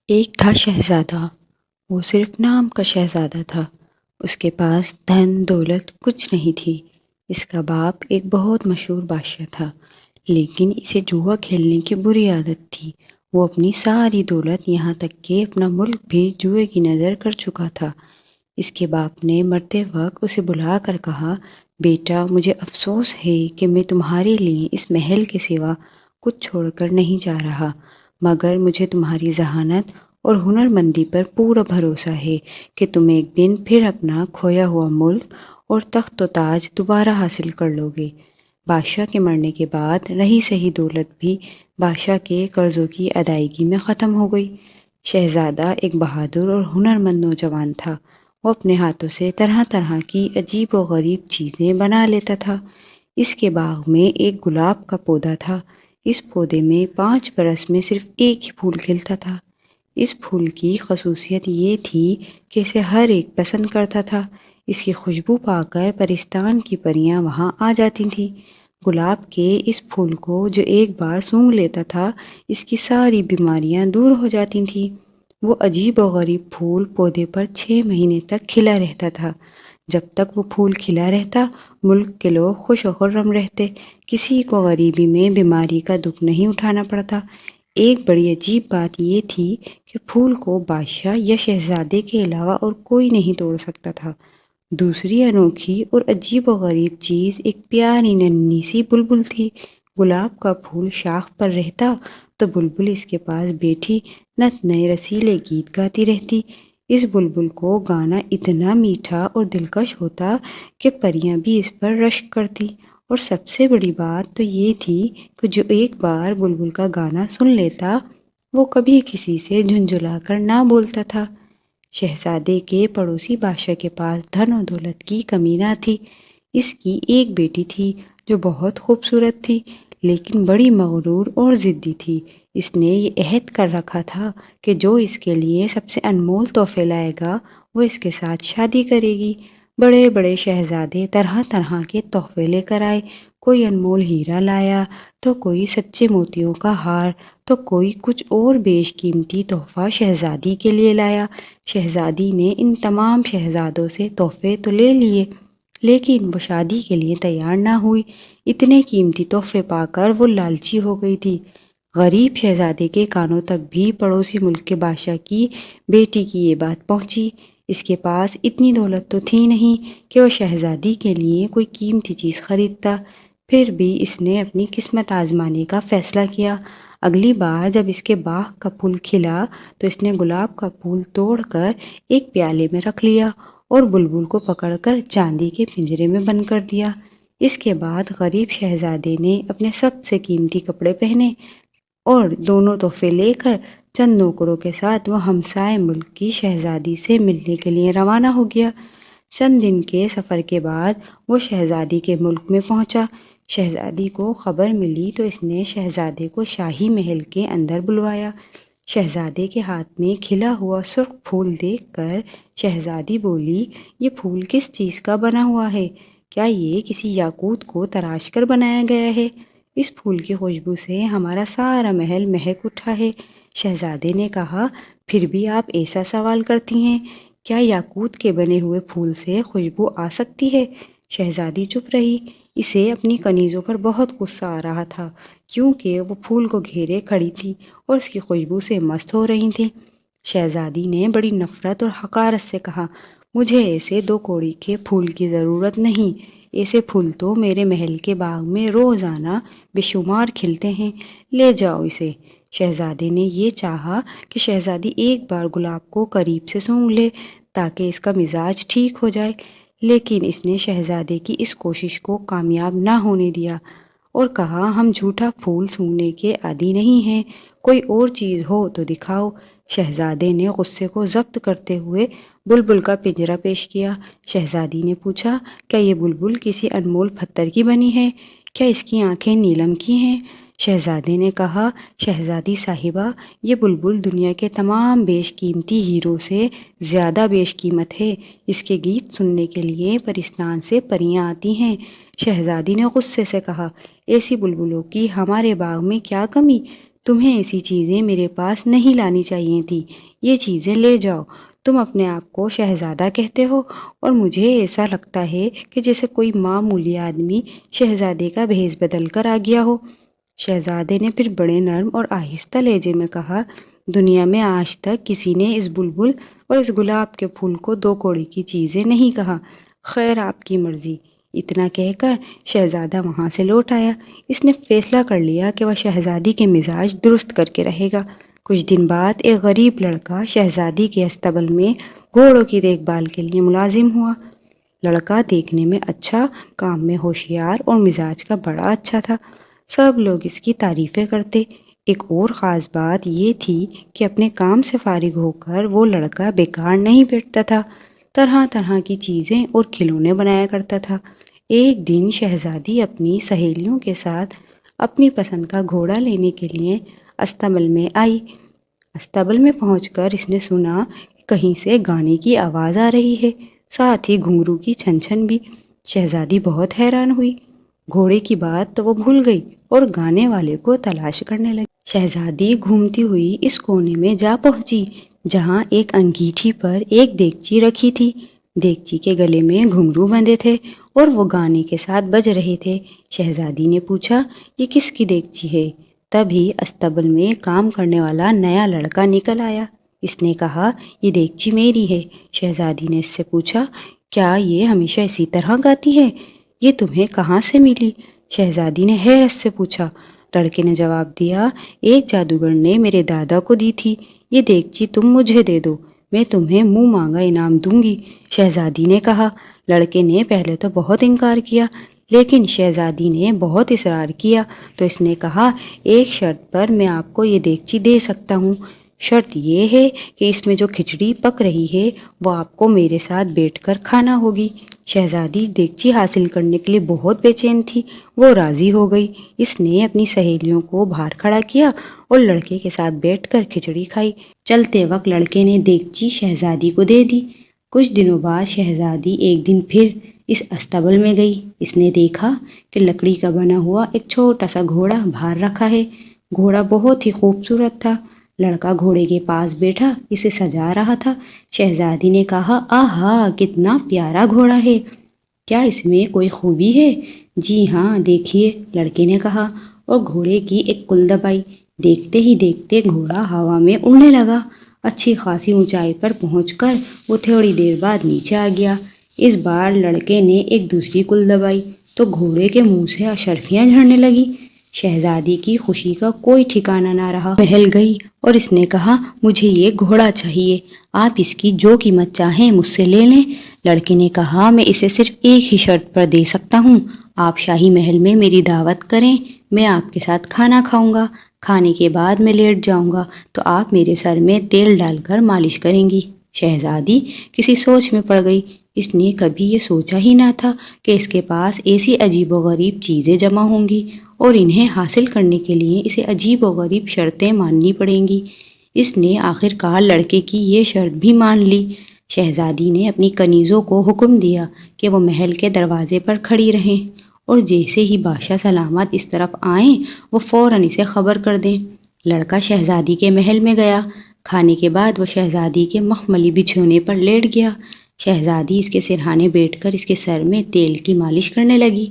ایک تھا شہزادہ، وہ صرف نام کا شہزادہ تھا۔ اس کے پاس دھن دولت کچھ نہیں تھی۔ اس کا باپ ایک بہت مشہور بادشاہ تھا، لیکن اسے جوا کھیلنے کی بری عادت تھی۔ وہ اپنی ساری دولت یہاں تک کہ اپنا ملک بھی جوئے کی نظر کر چکا تھا۔ اس کے باپ نے مرتے وقت اسے بلا کر کہا، بیٹا مجھے افسوس ہے کہ میں تمہارے لیے اس محل کے سوا کچھ چھوڑ کر نہیں جا رہا، مگر مجھے تمہاری ذہانت اور ہنر مندی پر پورا بھروسہ ہے کہ تم ایک دن پھر اپنا کھویا ہوا ملک اور تخت و تاج دوبارہ حاصل کر لو گے۔ بادشاہ کے مرنے کے بعد رہی سہی دولت بھی بادشاہ کے قرضوں کی ادائیگی میں ختم ہو گئی۔ شہزادہ ایک بہادر اور ہنرمند نوجوان تھا۔ وہ اپنے ہاتھوں سے طرح طرح کی عجیب و غریب چیزیں بنا لیتا تھا۔ اس کے باغ میں ایک گلاب کا پودا تھا۔ اس پودے میں 5 برس میں صرف ایک ہی پھول کھلتا تھا۔ اس پھول کی خصوصیت یہ تھی کہ اسے ہر ایک پسند کرتا تھا۔ اس کی خوشبو پا کر پرستان کی پریاں وہاں آ جاتی تھیں۔ گلاب کے اس پھول کو جو ایک بار سونگھ لیتا تھا، اس کی ساری بیماریاں دور ہو جاتی تھیں۔ وہ عجیب و غریب پھول پودے پر 6 مہینے تک کھلا رہتا تھا۔ جب تک وہ پھول کھلا رہتا، ملک کے لوگ خوش و خرم رہتے، کسی کو غریبی میں بیماری کا دکھ نہیں اٹھانا پڑتا۔ ایک بڑی عجیب بات یہ تھی کہ پھول کو بادشاہ یا شہزادے کے علاوہ اور کوئی نہیں توڑ سکتا تھا۔ دوسری انوکھی اور عجیب و غریب چیز ایک پیاری ننھی سی بلبل تھی۔ گلاب کا پھول شاخ پر رہتا تو بلبل اس کے پاس بیٹھی نت نئے رسیلے گیت گاتی رہتی۔ اس بلبل کو گانا اتنا میٹھا اور دلکش ہوتا کہ پریاں بھی اس پر رشک کرتی۔ اور سب سے بڑی بات تو یہ تھی کہ جو ایک بار بلبل کا گانا سن لیتا، وہ کبھی کسی سے جھنجھلا کر نہ بولتا تھا۔ شہزادے کے پڑوسی بادشاہ کے پاس دھن و دولت کی کمی نہ تھی۔ اس کی ایک بیٹی تھی جو بہت خوبصورت تھی، لیکن بڑی مغرور اور ضدی تھی۔ اس نے یہ عہد کر رکھا تھا کہ جو اس کے لیے سب سے انمول تحفے لائے گا وہ اس کے ساتھ شادی کرے گی۔ بڑے بڑے شہزادے طرح طرح کے تحفے لے کر آئے۔ کوئی انمول ہیرا لایا تو کوئی سچے موتیوں کا ہار تو کوئی کچھ اور بیش قیمتی تحفہ شہزادی کے لیے لایا۔ شہزادی نے ان تمام شہزادوں سے تحفے تو لے لیے، لیکن وہ شادی کے لیے تیار نہ ہوئی۔ اتنے قیمتی تحفے پا کر وہ لالچی ہو گئی تھی۔ غریب شہزادے کے کانوں تک بھی پڑوسی ملک کے بادشاہ کی بیٹی کی یہ بات پہنچی۔ اس کے پاس اتنی دولت تو تھی نہیں کہ وہ شہزادی کے لیے کوئی قیمتی چیز خریدتا۔ پھر بھی اس نے اپنی قسمت آزمانے کا فیصلہ کیا۔ اگلی بار جب اس کے باغ کا پھول کھلا تو اس نے گلاب کا پھول توڑ کر ایک پیالے میں رکھ لیا اور بلبل کو پکڑ کر چاندی کے پنجرے میں بند کر دیا۔ اس کے بعد غریب شہزادے نے اپنے سب سے قیمتی کپڑے پہنے اور دونوں تحفے لے کر چند نوکروں کے ساتھ وہ ہمسائے ملک کی شہزادی سے ملنے کے لیے روانہ ہو گیا۔ چند دن کے سفر کے بعد وہ شہزادی کے ملک میں پہنچا۔ شہزادی کو خبر ملی تو اس نے شہزادے کو شاہی محل کے اندر بلوایا۔ شہزادے کے ہاتھ میں کھلا ہوا سرخ پھول دیکھ کر شہزادی بولی، یہ پھول کس چیز کا بنا ہوا ہے؟ کیا یہ کسی یاقوت کو تراش کر بنایا گیا ہے؟ اس پھول کی خوشبو سے ہمارا سارا محل مہک اٹھا ہے۔ شہزادے نے کہا، پھر بھی آپ ایسا سوال کرتی ہیں، کیا یاقوت کے بنے ہوئے پھول سے خوشبو آ سکتی ہے؟ شہزادی چپ رہی۔ اسے اپنی کنیزوں پر بہت غصہ آ رہا تھا، کیونکہ وہ پھول کو گھیرے کھڑی تھی اور اس کی خوشبو سے مست ہو رہی تھیں۔ شہزادی نے بڑی نفرت اور حقارت سے کہا، مجھے ایسے 2 کوڑی کے پھول کی ضرورت نہیں۔ ایسے پھول تو میرے محل کے باغ میں روزانہ بے شمار کھلتے ہیں، لے جاؤ اسے۔ شہزادے نے یہ چاہا کہ شہزادی ایک بار گلاب کو قریب سے سونگھ لے تاکہ اس کا مزاج ٹھیک ہو جائے، لیکن اس نے شہزادے کی اس کوشش کو کامیاب نہ ہونے دیا اور کہا، ہم جھوٹا پھول سونگھنے کے عادی نہیں ہیں، کوئی اور چیز ہو تو دکھاؤ۔ شہزادے نے غصے کو ضبط کرتے ہوئے بلبل کا پنجرا پیش کیا۔ شہزادی نے پوچھا، کیا یہ بلبل کسی انمول پتھر کی بنی ہے؟ کیا اس کی آنکھیں نیلم کی ہیں؟ شہزادے نے کہا، شہزادی صاحبہ، یہ بلبل دنیا کے تمام بیش قیمتی ہیروں سے زیادہ بیش قیمت ہے۔ اس کے گیت سننے کے لیے پرستان سے پریاں آتی ہیں۔ شہزادی نے غصے سے کہا، ایسی بلبلوں کی ہمارے باغ میں کیا کمی؟ تمہیں ایسی چیزیں میرے پاس نہیں لانی چاہیے تھی، یہ چیزیں لے جاؤ۔ تم اپنے آپ کو شہزادہ کہتے ہو اور مجھے ایسا لگتا ہے کہ جیسے کوئی معمولی آدمی شہزادے کا بھیس بدل کر آ گیا ہو۔ شہزادے نے پھر بڑے نرم اور آہستہ لہجے میں کہا، دنیا میں آج تک کسی نے اس بلبل اور اس گلاب کے پھول کو 2 کوڑے کی چیزیں نہیں کہا۔ خیر آپ کی مرضی۔ اتنا کہہ کر شہزادہ وہاں سے لوٹ آیا۔ اس نے فیصلہ کر لیا کہ وہ شہزادی کے مزاج درست کر کے رہے گا۔ کچھ دن بعد ایک غریب لڑکا شہزادی کے استبل میں گھوڑوں کی دیکھ بھال کے لیے ملازم ہوا۔ لڑکا دیکھنے میں اچھا، کام میں ہوشیار اور مزاج کا بڑا اچھا تھا۔ سب لوگ اس کی تعریفیں کرتے۔ ایک اور خاص بات یہ تھی کہ اپنے کام سے فارغ ہو کر وہ لڑکا بیکار نہیں بیٹھتا تھا، طرح طرح کی چیزیں اور کھلونے بنایا کرتا تھا۔ ایک دن شہزادی اپنی سہیلیوں کے ساتھ اپنی پسند کا گھوڑا لینے کے لیے استبل میں آئی۔ استبل میں پہنچ کر اس نے سنا کہ کہیں سے گانے کی آواز آ رہی ہے، ساتھ ہی گھنگرو کی چھن چھن بھی۔ شہزادی بہت حیران ہوئی۔ گھوڑے کی بات تو وہ بھول گئی اور گانے والے کو تلاش کرنے لگی۔ شہزادی گھومتی ہوئی اس کونے میں جا پہنچی جہاں ایک انگیٹھی پر ایک دیگچی رکھی تھی۔ دیگچی کے گلے میں گھنگرو بندھے تھے اور وہ گانے کے ساتھ بج رہے تھے۔ شہزادی نے پوچھا، یہ کس کی دیگچی ہے؟ تبھی استبل میں کام کرنے والا نیا لڑکا نکل آیا۔ اس نے کہا، یہ دیگچی میری ہے۔ شہزادی نے اس سے پوچھا، کیا یہ ہمیشہ اسی طرح گاتی ہے؟ یہ تمہیں کہاں سے ملی؟ شہزادی نے حیرت سے پوچھا۔ لڑکے نے جواب دیا، ایک جادوگر نے میرے دادا کو دی تھی۔ یہ دیگچی تم مجھے دے دو، میں تمہیں منہ مانگا انعام دوں گی، شہزادی نے کہا۔ لڑکے نے پہلے تو بہت انکار کیا، لیکن شہزادی نے بہت اصرار کیا تو اس نے کہا، ایک شرط پر میں آپ کو یہ دیگچی دے سکتا ہوں۔ شرط یہ ہے کہ اس میں جو کھچڑی پک رہی ہے وہ آپ کو میرے ساتھ بیٹھ کر کھانا ہوگی۔ شہزادی دیگچی حاصل کرنے کے لیے بہت بے چین تھی۔ وہ راضی ہو گئی۔ اس نے اپنی سہیلیوں کو باہر کھڑا کیا اور لڑکے کے ساتھ بیٹھ کر کھچڑی کھائی۔ چلتے وقت لڑکے نے دیگچی شہزادی کو دے دی۔ کچھ دنوں بعد شہزادی ایک دن پھر اس استبل میں گئی۔ اس نے دیکھا کہ لکڑی کا بنا ہوا ایک چھوٹا سا گھوڑا باہر رکھا ہے۔ گھوڑا بہت ہی خوبصورت تھا۔ لڑکا گھوڑے کے پاس بیٹھا اسے سجا رہا تھا۔ شہزادی نے کہا، آہا کتنا پیارا گھوڑا ہے، کیا اس میں کوئی خوبی ہے؟ جی ہاں دیکھیے، لڑکے نے کہا اور گھوڑے کی ایک کل دبائی۔ دیکھتے ہی دیکھتے گھوڑا ہوا میں اڑنے لگا۔ اچھی خاصی اونچائی پر پہنچ کر وہ تھوڑی دیر بعد نیچے آ گیا۔ اس بار لڑکے نے ایک دوسری کل دبائی تو گھوڑے کے منہ سے اشرفیاں جھڑنے لگی۔ شہزادی کی خوشی کا کوئی ٹھکانہ نہ رہا۔ محل گئی اور اس نے کہا، مجھے یہ گھوڑا چاہیے، آپ اس کی جو قیمت چاہیں مجھ سے لے لیں۔ لڑکے نے کہا، میں اسے صرف ایک ہی شرط پر دے سکتا ہوں، آپ شاہی محل میں میری دعوت کریں، میں آپ کے ساتھ کھانا کھاؤں گا، کھانے کے بعد میں لیٹ جاؤں گا تو آپ میرے سر میں تیل ڈال کر مالش کریں گی۔ شہزادی کسی سوچ میں پڑ گئی۔ اس نے کبھی یہ سوچا ہی نہ تھا کہ اس کے پاس ایسی عجیب و غریب چیزیں جمع ہوں گی اور انہیں حاصل کرنے کے لیے اسے عجیب و غریب شرطیں ماننی پڑیں گی۔ اس نے آخر کار لڑکے کی یہ شرط بھی مان لی۔ شہزادی نے اپنی کنیزوں کو حکم دیا کہ وہ محل کے دروازے پر کھڑی رہیں اور جیسے ہی بادشاہ سلامت اس طرف آئیں وہ فوراً اسے خبر کر دیں۔ لڑکا شہزادی کے محل میں گیا۔ کھانے کے بعد وہ شہزادی کے مخملی بچھونے پر لیٹ گیا۔ شہزادی اس کے سرہانے بیٹھ کر اس کے سر میں تیل کی مالش کرنے لگی۔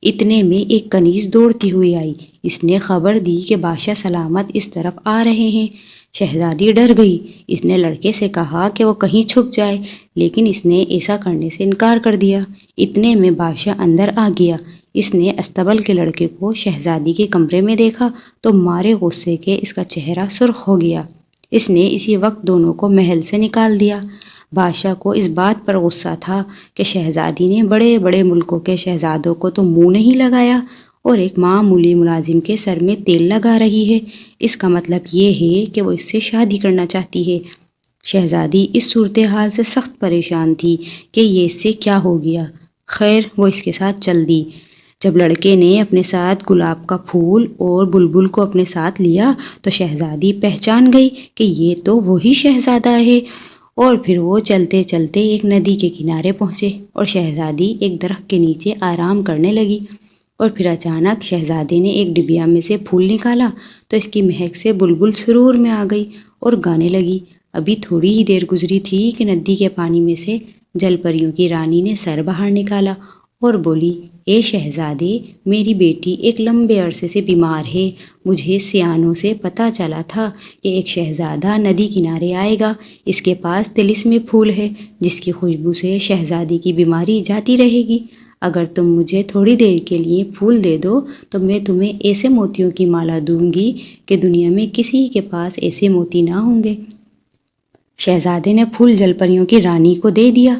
اتنے میں ایک کنیز دوڑتی ہوئی آئی۔ اس نے خبر دی کہ بادشاہ سلامت اس طرف آ رہے ہیں۔ شہزادی ڈر گئی۔ اس نے لڑکے سے کہا کہ وہ کہیں چھپ جائے، لیکن اس نے ایسا کرنے سے انکار کر دیا۔ اتنے میں بادشاہ اندر آ گیا۔ اس نے استبل کے لڑکے کو شہزادی کے کمرے میں دیکھا تو مارے غصے کے اس کا چہرہ سرخ ہو گیا۔ اس نے اسی وقت دونوں کو محل سے نکال دیا۔ بادشاہ کو اس بات پر غصہ تھا کہ شہزادی نے بڑے بڑے ملکوں کے شہزادوں کو تو منہ نہیں لگایا اور ایک معمولی ملازم کے سر میں تیل لگا رہی ہے۔ اس کا مطلب یہ ہے کہ وہ اس سے شادی کرنا چاہتی ہے۔ شہزادی اس صورتحال سے سخت پریشان تھی کہ یہ اس سے کیا ہو گیا۔ خیر وہ اس کے ساتھ چل دی۔ جب لڑکے نے اپنے ساتھ گلاب کا پھول اور بلبل کو اپنے ساتھ لیا تو شہزادی پہچان گئی کہ یہ تو وہی شہزادہ ہے، اور پھر وہ چلتے چلتے ایک ندی کے کنارے پہنچے اور شہزادی ایک درخت کے نیچے آرام کرنے لگی۔ اور پھر اچانک شہزادے نے ایک ڈبیا میں سے پھول نکالا تو اس کی مہک سے بلبل سرور میں آ گئی اور گانے لگی۔ ابھی تھوڑی ہی دیر گزری تھی کہ ندی کے پانی میں سے جل پریوں کی رانی نے سر باہر نکالا اور بولی، اے شہزادے، میری بیٹی ایک لمبے عرصے سے بیمار ہے۔ مجھے سیانوں سے پتہ چلا تھا کہ ایک شہزادہ ندی کنارے آئے گا، اس کے پاس طلسمی پھول ہے جس کی خوشبو سے شہزادی کی بیماری جاتی رہے گی۔ اگر تم مجھے تھوڑی دیر کے لیے پھول دے دو تو میں تمہیں ایسے موتیوں کی مالا دوں گی کہ دنیا میں کسی کے پاس ایسے موتی نہ ہوں گے۔ شہزادے نے پھول جل پریوں کی رانی کو دے دیا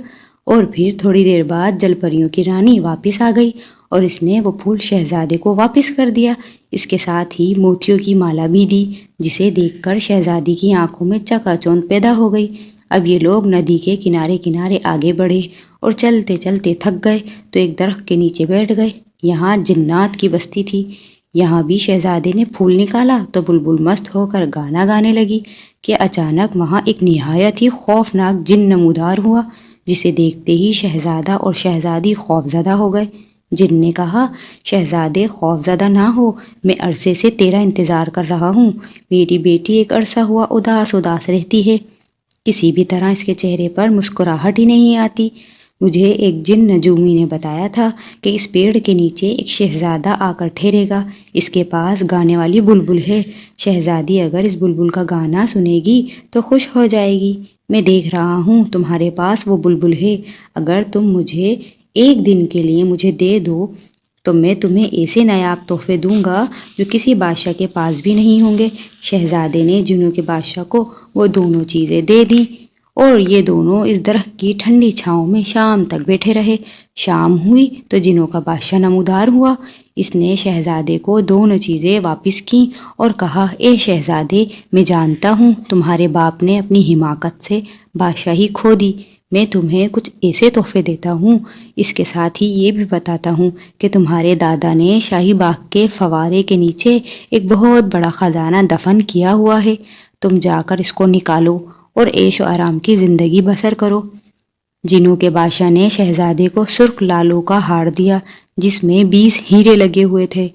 اور پھر تھوڑی دیر بعد جل پریوں کی رانی واپس آ گئی اور اس نے وہ پھول شہزادے کو واپس کر دیا، اس کے ساتھ ہی موتیوں کی مالا بھی دی، جسے دیکھ کر شہزادی کی آنکھوں میں چکا چوند پیدا ہو گئی۔ اب یہ لوگ ندی کے کنارے کنارے آگے بڑھے اور چلتے چلتے تھک گئے تو ایک درخت کے نیچے بیٹھ گئے۔ یہاں جنات کی بستی تھی۔ یہاں بھی شہزادے نے پھول نکالا تو بلبل مست ہو کر گانا گانے لگی کہ اچانک وہاں ایک نہایت ہی خوفناک جن نمودار ہوا، جسے دیکھتے ہی شہزادہ اور شہزادی خوفزدہ ہو گئے۔ جن نے کہا، شہزادے خوفزدہ نہ ہو، میں عرصے سے تیرا انتظار کر رہا ہوں۔ میری بیٹی ایک عرصہ ہوا اداس اداس رہتی ہے، کسی بھی طرح اس کے چہرے پر مسکراہٹ ہی نہیں آتی۔ مجھے ایک جن نجومی نے بتایا تھا کہ اس پیڑ کے نیچے ایک شہزادہ آ کر ٹھہرے گا، اس کے پاس گانے والی بلبل ہے۔ شہزادی اگر اس بلبل کا گانا سنے گی تو خوش ہو جائے گی۔ میں دیکھ رہا ہوں تمہارے پاس وہ بلبل ہے، اگر تم مجھے ایک دن کے لیے مجھے دے دو تو میں تمہیں ایسے نایاب تحفے دوں گا جو کسی بادشاہ کے پاس بھی نہیں ہوں گے۔ شہزادے نے جنوں کے بادشاہ کو وہ دونوں چیزیں دے دیں اور یہ دونوں اس درخت کی ٹھنڈی چھاؤں میں شام تک بیٹھے رہے۔ شام ہوئی تو جنوں کا بادشاہ نمودار ہوا، اس نے شہزادے کو دونوں چیزیں واپس کیں اور کہا، اے شہزادے، میں جانتا ہوں تمہارے باپ نے اپنی حماقت سے بادشاہی کھو دی، میں تمہیں کچھ ایسے تحفے دیتا ہوں، اس کے ساتھ ہی یہ بھی بتاتا ہوں کہ تمہارے دادا نے شاہی باغ کے فوارے کے نیچے ایک بہت بڑا خزانہ دفن کیا ہوا ہے، تم جا کر اس کو نکالو اور عیش و آرام کی زندگی بسر کرو۔ جنوں کے بادشاہ نے شہزادے کو سرخ لالوں کا ہار دیا جس میں 20 ہیرے لگے ہوئے تھے۔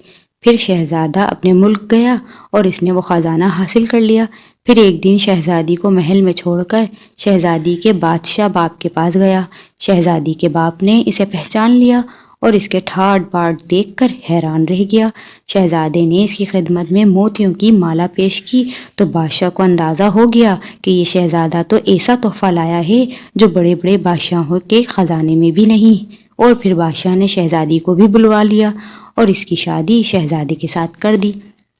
پھر شہزادہ اپنے ملک گیا اور اس نے وہ خزانہ حاصل کر لیا۔ پھر ایک دن شہزادی کو محل میں چھوڑ کر شہزادی کے بادشاہ باپ کے پاس گیا۔ شہزادی کے باپ نے اسے پہچان لیا اور اس کے ٹھاٹ باٹ دیکھ کر حیران رہ گیا۔ شہزادے نے اس کی خدمت میں موتیوں کی مالا پیش کی تو بادشاہ کو اندازہ ہو گیا کہ یہ شہزادہ تو ایسا تحفہ لایا ہے جو بڑے بڑے بادشاہوں کے خزانے میں بھی نہیں، اور پھر بادشاہ نے شہزادی کو بھی بلوا لیا اور اس کی شادی شہزادے کے ساتھ کر دی۔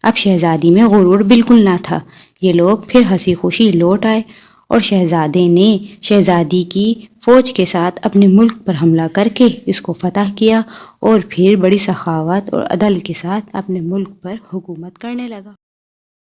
اب شہزادی میں غرور بالکل نہ تھا۔ یہ لوگ پھر ہنسی خوشی لوٹ آئے اور شہزادے نے شہزادی کی فوج کے ساتھ اپنے ملک پر حملہ کر کے اس کو فتح کیا اور پھر بڑی سخاوت اور عدل کے ساتھ اپنے ملک پر حکومت کرنے لگا۔